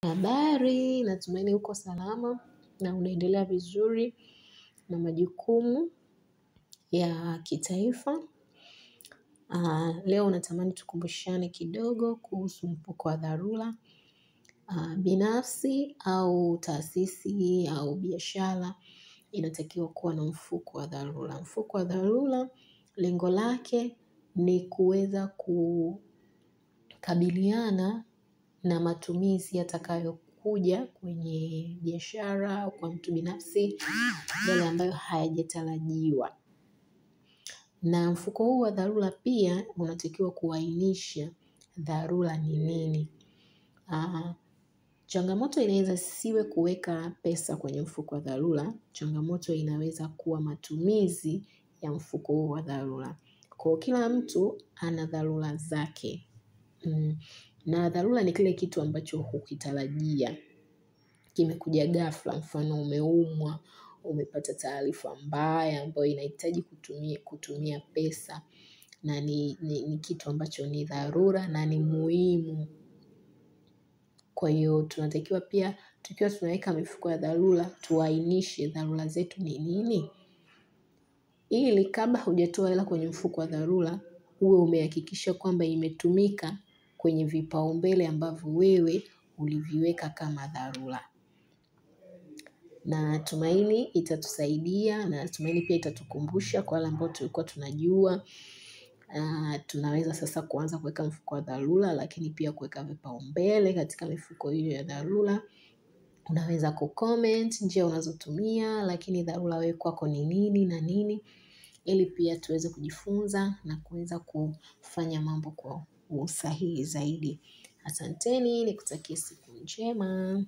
Habari, natumaini uko salama na unaendelea vizuri na majukumu ya kitaifa. Leo natamani tukumbushane kidogo kuhusu mfuko wa dharura. Binafsi au taasisi au biashara inatakiwa kuwa na mfuko wa dharura. Mfuko wa dharura, lengo lake ni kuweza kukabiliana na matumizi yatakayokuja kwenye biashara au kwa mtu binafsi, yale ambayo hayajatarajiwa. Na mfuko huu wa dharura pia unatakiwa kuainisha dharura ni nini. Changamoto inaweza isiwe kuweka pesa kwenye mfuko wa dharura. Changamoto inaweza kuwa matumizi ya mfuko huu wa dharura. Kwa kila mtu ana dharura zake. Na dharura ni kile kitu ambacho hukitarajia. Kimekuja ghafla, mfano umeumwa, umepata taarifa mbaya ambayo inahitaji kutumia pesa. Na ni kitu ambacho ni dharura na ni muhimu. Kwa hiyo tunatakiwa pia, tukiwa tunaweka mifuko ya dharura, tuainishe dharura zetu ni nini. Ili kabla hujatoa hela kwenye mfuko wa dharura, uwe umehakikisha kwamba imetumika kwenye vipaumbele ambavyo wewe uliviweka kama dharura. Na natumaini itatusaidia, na natumaini pia itatukumbusha kwa wale ambao tulikuwa tunajua. Tunaweza sasa kuanza kuweka mfuko wa dharura, lakini pia kuweka vipaumbele katika mifuko hiyo ya dharura. Unaweza kucomment njia unazotumia, lakini dharura wewe kwako ni nini na nini, ili pia tuweze kujifunza na kuweza kufanya mambo kwa usahihi zaidi. Asanteni, nikutakie siku njema.